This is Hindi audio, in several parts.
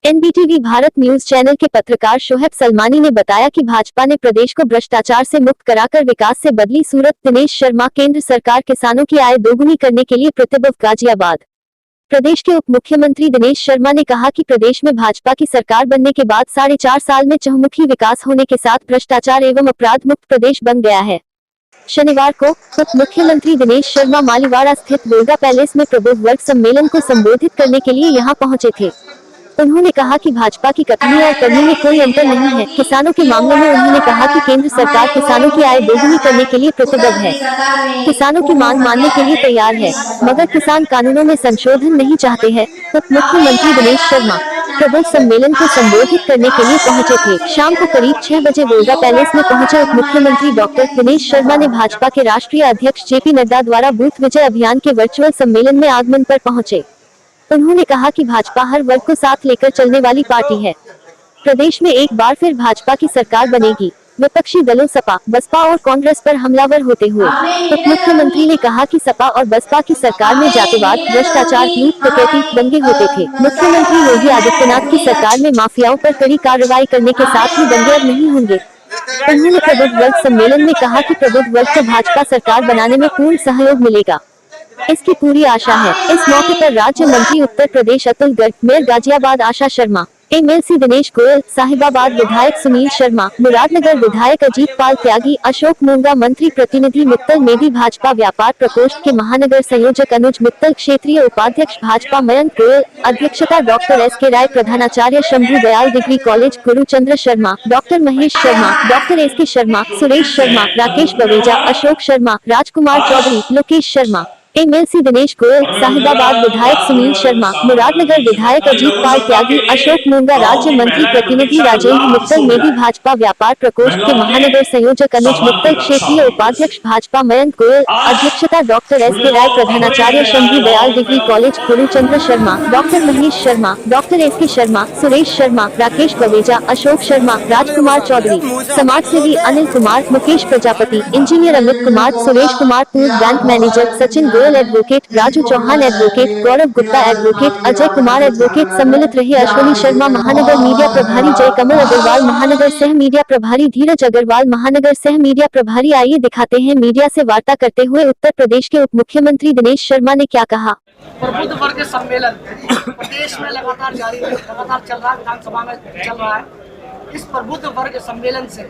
एनडीटीवी भारत न्यूज चैनल के पत्रकार शोएब सलमानी ने बताया कि भाजपा ने प्रदेश को भ्रष्टाचार से मुक्त कराकर विकास से बदली सूरत। दिनेश शर्मा। केंद्र सरकार किसानों की आय दोगुनी करने के लिए प्रतिबद्ध। गाजियाबाद। प्रदेश के उप मुख्यमंत्री दिनेश शर्मा ने कहा कि प्रदेश में भाजपा की सरकार बनने के बाद 4.5 साल में चहुमुखी विकास होने के साथ भ्रष्टाचार एवं अपराध मुक्त प्रदेश बन गया है। शनिवार को उप मुख्यमंत्री दिनेश शर्मा मालीवाड़ा स्थित गोल्डा पैलेस में प्रबुद्ध वर्ग सम्मेलन को संबोधित करने के लिए यहां पहुंचे थे। उन्होंने कहा कि भाजपा की कथनी और करनी में कोई अंतर नहीं है। किसानों के मामले में उन्होंने कहा कि केंद्र सरकार किसानों की आय दोगुनी करने के लिए प्रतिबद्ध है, किसानों की मांग मानने के लिए तैयार है, मगर किसान कानूनों में संशोधन नहीं चाहते हैं। उप मुख्यमंत्री दिनेश शर्मा प्रबुद्ध सम्मेलन को संबोधित करने के लिए पहुंचे थे। शाम को करीब 6 बजे गोल्डा पैलेस में पहुंचे उप मुख्यमंत्री डॉक्टर दिनेश शर्मा ने भाजपा के राष्ट्रीय अध्यक्ष जेपी नड्डा द्वारा बूथ विजय अभियान के वर्चुअल सम्मेलन में आगमन पर पहुंचे। उन्होंने कहा कि भाजपा हर वर्ग को साथ लेकर चलने वाली पार्टी है। प्रदेश में एक बार फिर भाजपा की सरकार बनेगी। विपक्षी दलों सपा, बसपा और कांग्रेस पर हमलावर होते हुए उप मुख्यमंत्री ने कहा कि सपा और बसपा की सरकार में जातिवाद, भ्रष्टाचार, लूट, डकैती, दंगे होते थे। मुख्यमंत्री योगी आदित्यनाथ की सरकार में माफियाओं पर कड़ी कार्रवाई करने के साथ ही दंगे अब नहीं होंगे। उन्होंने प्रबुद्ध वर्ग सम्मेलन में कहा कि प्रबुद्ध वर्ग को भाजपा सरकार बनाने में पूर्ण सहयोग मिलेगा, इसकी पूरी आशा है। इस मौके पर राज्य मंत्री उत्तर प्रदेश अतुल गर्ग, मेयर गाजियाबाद आशा शर्मा, एमएलसी दिनेश गोयल, साहिबाबाद विधायक सुनील शर्मा, मुरादनगर विधायक अजीत पाल त्यागी, अशोक मूंगा, मंत्री प्रतिनिधि मित्तल मेदी, भाजपा व्यापार प्रकोष्ठ के महानगर संयोजक अनुज मित्तल, क्षेत्रीय उपाध्यक्ष भाजपा मयंक गोयल, अध्यक्षता डॉक्टर एस के राय, प्रधानाचार्य Shambhu Dayal degree college Guruchandra Sharma, doctor Mahesh Sharma, doctor S K Sharma, Suresh Sharma, Rakesh Baweja, Ashok Sharma, Rajkumar Chaudhary, Lokesh Sharma, MLC Dinesh Goyal, Sahibabad विधायक सुनील शर्मा, मुरादनगर विधायक अजीत पाल त्यागी, अशोक मूंगा, राज्य मंत्री प्रतिनिधि राजेंद्र मित्तल मेदी, भाजपा व्यापार प्रकोष्ठ के महानगर संयोजक अनुज मित्तल, क्षेत्रीय उपाध्यक्ष भाजपा मयंक गोयल, अध्यक्षता डॉक्टर एस के राय, प्रधानाचार्य Shambhu Dayal degree college Guruchandra Sharma, doctor Mahesh Sharma, doctor S K Sharma, Suresh Sharma, Rakesh Baweja, Ashok Sharma, Rajkumar Chaudhary, समाजसेवी अनिल कुमार, मुकेश प्रजापति, इंजीनियर अमित कुमार, सुरेश कुमार, पूर्व bank manager Sachin Goyal advocate, Raju Chauhan advocate, Gaurav Gupta advocate, Ajay Kumar advocate सम्मिलित रहे। अश्विनी शर्मा महानगर मीडिया प्रभारी, जय कमल अग्रवाल महानगर सह मीडिया प्रभारी, धीरज अग्रवाल महानगर सह मीडिया प्रभारी। आइए दिखाते हैं मीडिया से वार्ता करते हुए उत्तर प्रदेश के उप मुख्यमंत्री दिनेश शर्मा ने क्या कहा। प्रबुद्ध वर्ग सम्मेलन प्रदेश में लगातार जारी है, लगातार चल रहा है, विधानसभा में चल रहा है। इस प्रबुद्ध वर्ग सम्मेलन से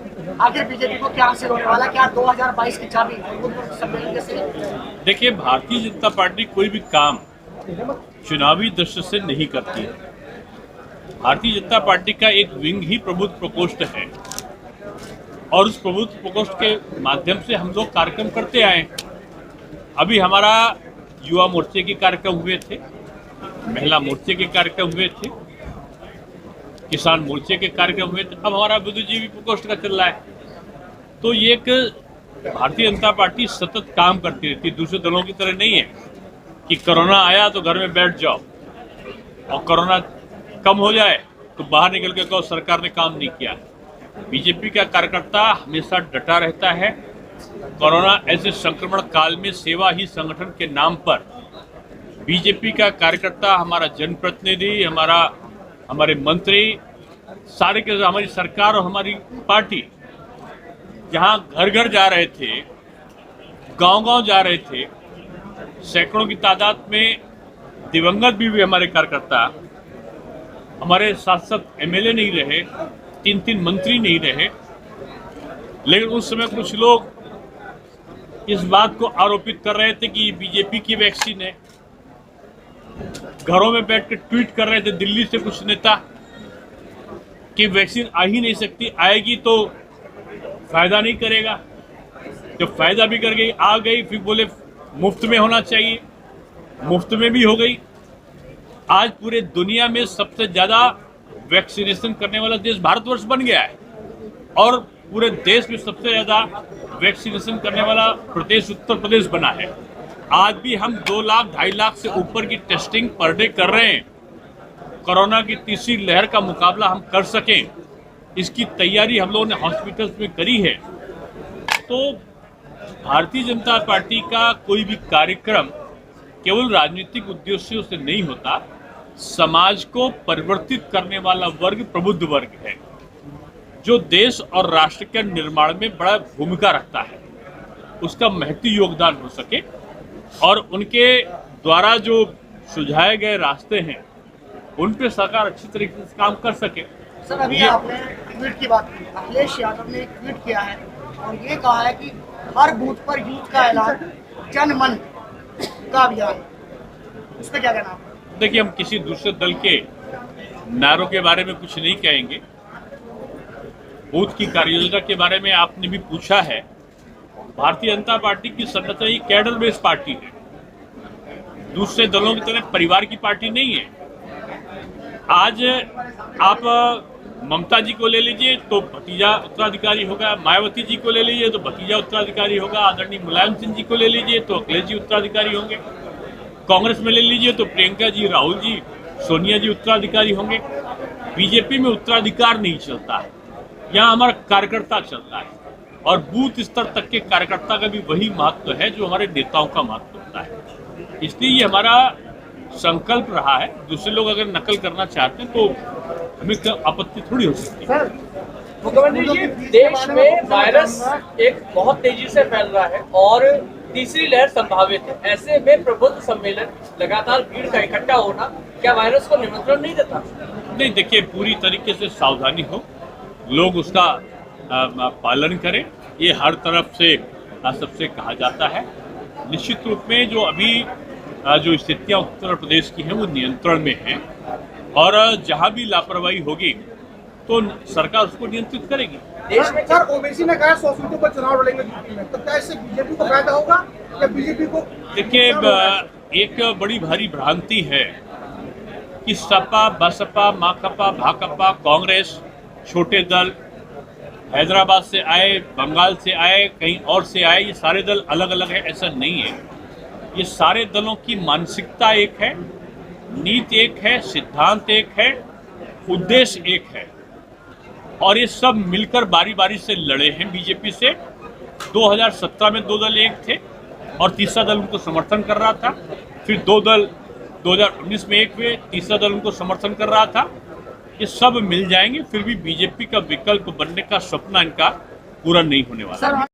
आगे बीजेपी को क्या हासिल होने वाला, क्या 2022 की चाबी प्रबुद्ध वर्ग सम्मेलन के से? देखिए, भारतीय जनता पार्टी कोई भी काम चुनावी दृष्टि से नहीं करती है। भारतीय जनता पार्टी का एक विंग ही प्रबुद्ध प्रकोष्ठ है और उस प्रबुद्ध प्रकोष्ठ के माध्यम से हम लोग कार्यक्रम करते आए। अभी हमारा युवा मोर्चे के कार्यक्रम हुए थे, महिला मोर्चे के कार्यक्रम हुए थे, किसान मोर्चे के कार्यक्रम हुए थे, अब हमारा बुद्धिजीवी प्रकोष्ठ का चल रहा है। तो ये एक भारतीय जनता पार्टी सतत काम करती रहती है, दूसरे दलों की तरह नहीं है कि कोरोना आया तो घर में बैठ जाओ और कोरोना कम हो जाए तो बाहर निकल के कहो सरकार ने काम नहीं किया। बीजेपी का कार्यकर्ता हमेशा डटा रहता है। कोरोना ऐसे संक्रमण काल में सेवा ही संगठन के नाम पर बीजेपी का कार्यकर्ता, हमारा जनप्रतिनिधि, हमारे मंत्री, सारे के हमारी सरकार और हमारी पार्टी जहां घर घर जा रहे थे, गांव-गांव जा रहे थे, सैकड़ों की तादाद में दिवंगत भी हमारे कार्यकर्ता, हमारे साथ एमएलए नहीं रहे, 3 मंत्री नहीं रहे, लेकिन उस समय कुछ लोग इस बात को आरोपित कर रहे थे कि बीजेपी की वैक्सीन है। घरों में बैठ कर ट्वीट कर रहे थे दिल्ली से कुछ नेता कि वैक्सीन आ ही नहीं सकती, आएगी तो फायदा नहीं करेगा। जब फायदा भी कर गई, आ गई, फिर बोले मुफ्त में होना चाहिए, मुफ्त में भी हो गई। आज पूरे दुनिया में सबसे ज्यादा वैक्सीनेशन करने वाला देश भारतवर्ष बन गया है और पूरे देश में सबसे ज्यादा वैक्सीनेशन करने वाला प्रदेश उत्तर प्रदेश बना है। आज भी हम 2 लाख 2.5 लाख से ऊपर की टेस्टिंग पर डे कर रहे हैं। कोरोना की तीसरी लहर का मुकाबला हम कर सकें, इसकी तैयारी हम लोगों ने हॉस्पिटल्स में करी है। तो भारतीय जनता पार्टी का कोई भी कार्यक्रम केवल राजनीतिक उद्देश्यों से नहीं होता, समाज को परिवर्तित करने वाला वर्ग प्रबुद्ध वर्ग है, जो देश और राष्ट्र के निर्माण में बड़ा भूमिका रखता है, उसका महती योगदान हो सके और उनके द्वारा जो सुझाए गए रास्ते हैं उन पे सरकार अच्छी तरीके से काम कर सके। सर, अभी आपने ट्वीट की बात की, अखिलेश यादव ने एक ट्वीट किया है और ये कहा है कि हर बूथ पर यूथ का ऐलान, जन मन का अभियान, उस पर क्या कहना है? देखिए, हम किसी दूसरे दल के नारों के बारे में कुछ नहीं कहेंगे। बूथ की कार्ययोजना के बारे में आपने भी पूछा है। भारतीय जनता पार्टी की संरचना ये कैडर बेस्ड पार्टी है, दूसरे दलों की तरह परिवार की पार्टी नहीं है। आज आप ममता जी को ले लीजिए तो भतीजा उत्तराधिकारी होगा, मायावती जी को ले लीजिए तो भतीजा उत्तराधिकारी होगा, आदरणीय मुलायम सिंह जी को ले लीजिए तो अखिलेश जी उत्तराधिकारी होंगे, कांग्रेस में ले लीजिए तो प्रियंका जी, राहुल जी, सोनिया जी उत्तराधिकारी होंगे। बीजेपी में उत्तराधिकार नहीं चलता है, यहाँ हमारा कार्यकर्ता चलता है और बूथ स्तर तक के कार्यकर्ता का भी वही महत्व है जो हमारे नेताओं का महत्व होता है। इसलिए ये हमारा संकल्प रहा है। दूसरे लोग अगर नकल करना चाहते हैं तो हमें आपत्ति थोड़ी हो सकती है। मुख्यमंत्री जी, देश में वायरस एक बहुत तेजी से फैल रहा है और तीसरी लहर संभावित है। ऐसे में प्रबुद्ध सम्मेलन, लगातार भीड़ का इकट्ठा होना क्या वायरस को निमंत्रण नहीं देता? नहीं, देखिए, पूरी तरीके से सावधानी हो, लोग उसका पालन करें, ये हर तरफ से सबसे कहा जाता है। निश्चित रूप में जो अभी जो स्थितियां उत्तर प्रदेश की हैं वो नियंत्रण में हैं और जहां भी लापरवाही होगी तो सरकार उसको नियंत्रित करेगी। देश में सर, ओवैसी ने कहा 100 सीटों पर चुनाव लड़ेंगे यूपी में, तो क्या इससे बीजेपी को फायदा होगा या बीजेपी को? देखिए, एक बड़ी भारी भ्रांति है कि सपा, बसपा, माकपा, भाकपा, कांग्रेस, छोटे दल, हैदराबाद से आए, बंगाल से आए, कहीं और से आए, ये सारे दल अलग अलग है, ऐसा नहीं है। ये सारे दलों की मानसिकता एक है, नीति एक है, सिद्धांत एक है, उद्देश्य एक है और ये सब मिलकर बारी बारी से लड़े हैं बीजेपी से। 2017 में 2 दल एक थे और तीसरा दल उनको समर्थन कर रहा था, फिर 2 दल 2019 में एक हुए, तीसरा दल उनको समर्थन कर रहा था। ये सब मिल जाएंगे, फिर भी बीजेपी का विकल्प बनने का सपना इनका पूरा नहीं होने वाला।